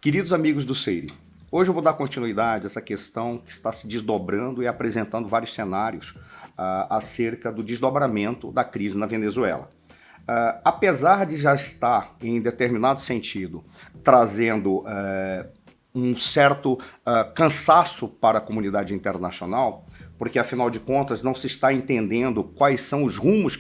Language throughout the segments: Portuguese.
Queridos amigos do Seire, hoje eu vou dar continuidade a essa questão que está se desdobrando e apresentando vários cenários acerca do desdobramento da crise na Venezuela. Apesar de já estar, em determinado sentido, trazendo um certo cansaço para a comunidade internacional, porque afinal de contas não se está entendendo quais são os rumos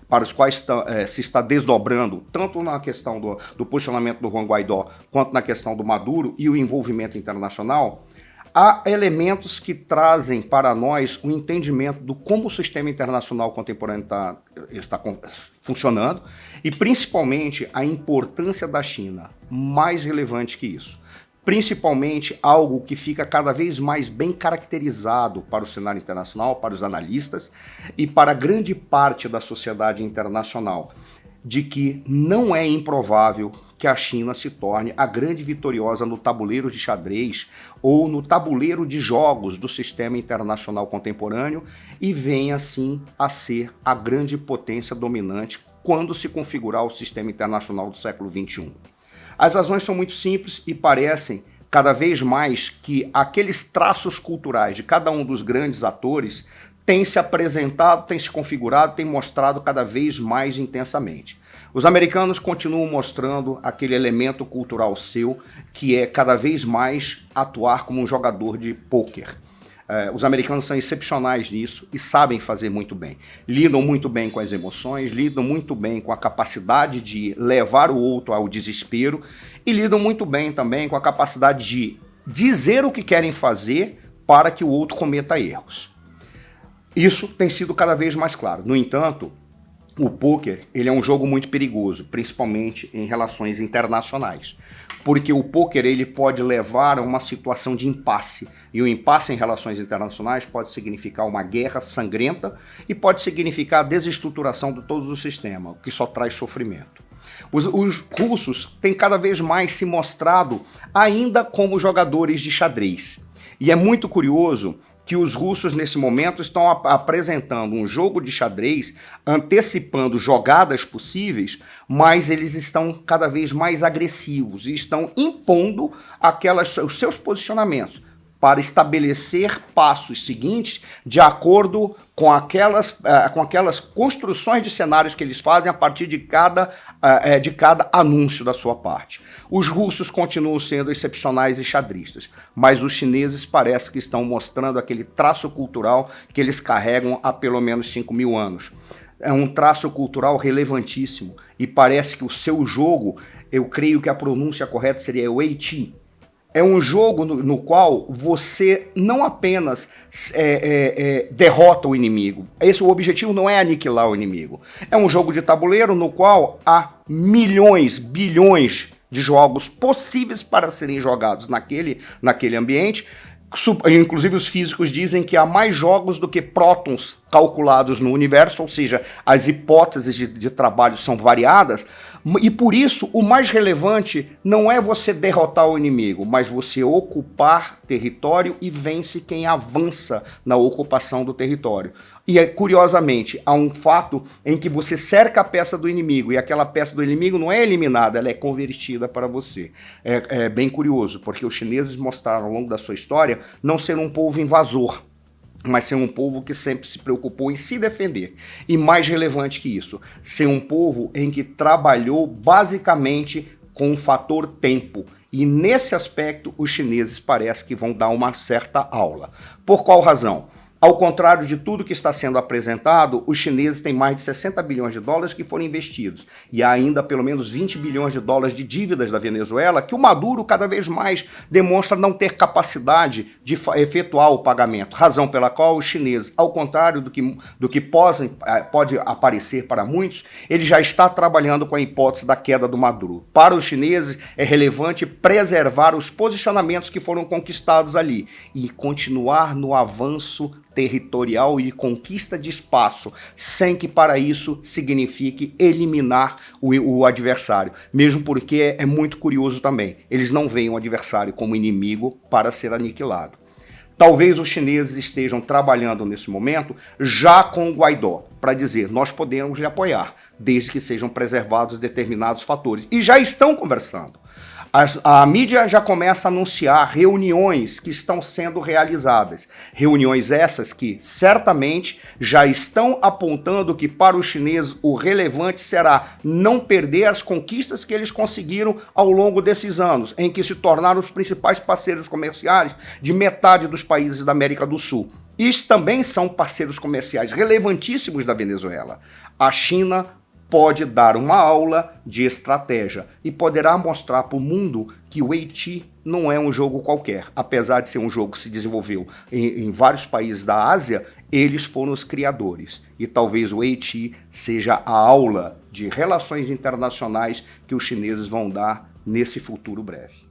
para os quais se está desdobrando, tanto na questão do posicionamento do Juan Guaidó, quanto na questão do Maduro e o envolvimento internacional. Há elementos que trazem para nós o entendimento do como o sistema internacional contemporâneo está funcionando e principalmente a importância da China, mais relevante que isso. Principalmente algo que fica cada vez mais bem caracterizado para o cenário internacional, para os analistas e para grande parte da sociedade internacional, de que não é improvável que a China se torne a grande vitoriosa no tabuleiro de xadrez ou no tabuleiro de jogos do sistema internacional contemporâneo e venha, assim, a ser a grande potência dominante quando se configurar o sistema internacional do século XXI. As razões são muito simples e parecem cada vez mais que aqueles traços culturais de cada um dos grandes atores têm se apresentado, têm se configurado, têm mostrado cada vez mais intensamente. Os americanos continuam mostrando aquele elemento cultural seu, que é cada vez mais atuar como um jogador de pôquer. Os americanos são excepcionais nisso e sabem fazer muito bem. Lidam muito bem com as emoções, lidam muito bem com a capacidade de levar o outro ao desespero e lidam muito bem também com a capacidade de dizer o que querem fazer para que o outro cometa erros. Isso tem sido cada vez mais claro. No entanto, o pôquer ele é um jogo muito perigoso, principalmente em relações internacionais. Porque o pôquer ele pode levar a uma situação de impasse. E o impasse em relações internacionais pode significar uma guerra sangrenta e pode significar a desestruturação de todo o sistema, o que só traz sofrimento. Os russos têm cada vez mais se mostrado ainda como jogadores de xadrez. E é muito curioso que os russos, nesse momento, estão apresentando um jogo de xadrez, antecipando jogadas possíveis, mas eles estão cada vez mais agressivos e estão impondo os seus posicionamentos para estabelecer passos seguintes de acordo com aquelas construções de cenários que eles fazem a partir de cada anúncio da sua parte. Os russos continuam sendo excepcionais e xadristas, mas os chineses parece que estão mostrando aquele traço cultural que eles carregam há pelo menos 5.000 anos. É um traço cultural relevantíssimo e parece que o seu jogo, eu creio que a pronúncia correta seria Weiqi. É um jogo no qual você não apenas derrota o inimigo. O objetivo não é aniquilar o inimigo. É um jogo de tabuleiro no qual há milhões, bilhões de jogos possíveis para serem jogados naquele ambiente. Inclusive os físicos dizem que há mais jogos do que prótons calculados no universo, ou seja, as hipóteses de trabalho são variadas, e por isso o mais relevante não é você derrotar o inimigo, mas você ocupar território e vence quem avança na ocupação do território. E curiosamente, há um fato em que você cerca a peça do inimigo e aquela peça do inimigo não é eliminada, ela é convertida para você. É bem curioso, porque os chineses mostraram ao longo da sua história não ser um povo invasor, mas ser um povo que sempre se preocupou em se defender. E mais relevante que isso, ser um povo em que trabalhou basicamente com o fator tempo. E nesse aspecto, os chineses parece que vão dar uma certa aula. Por qual razão? Ao contrário de tudo que está sendo apresentado, os chineses têm mais de 60 bilhões de dólares que foram investidos. E há ainda pelo menos 20 bilhões de dólares de dívidas da Venezuela, que o Maduro cada vez mais demonstra não ter capacidade de efetuar o pagamento. Razão pela qual os chineses, ao contrário do que pode aparecer para muitos, ele já está trabalhando com a hipótese da queda do Maduro. Para os chineses, é relevante preservar os posicionamentos que foram conquistados ali e continuar no avanço territorial e conquista de espaço, sem que para isso signifique eliminar o adversário. Mesmo porque é muito curioso também, eles não veem o adversário como inimigo para ser aniquilado. Talvez os chineses estejam trabalhando nesse momento já com o Guaidó, para dizer, nós podemos lhe apoiar, desde que sejam preservados determinados fatores. E já estão conversando. A mídia já começa a anunciar reuniões que estão sendo realizadas. Reuniões essas que certamente já estão apontando que para os chineses o relevante será não perder as conquistas que eles conseguiram ao longo desses anos, em que se tornaram os principais parceiros comerciais de metade dos países da América do Sul. Estes também são parceiros comerciais relevantíssimos da Venezuela. A China pode dar uma aula de estratégia e poderá mostrar para o mundo que o Haiti não é um jogo qualquer. Apesar de ser um jogo que se desenvolveu em vários países da Ásia, eles foram os criadores. E talvez o Haiti seja a aula de relações internacionais que os chineses vão dar nesse futuro breve.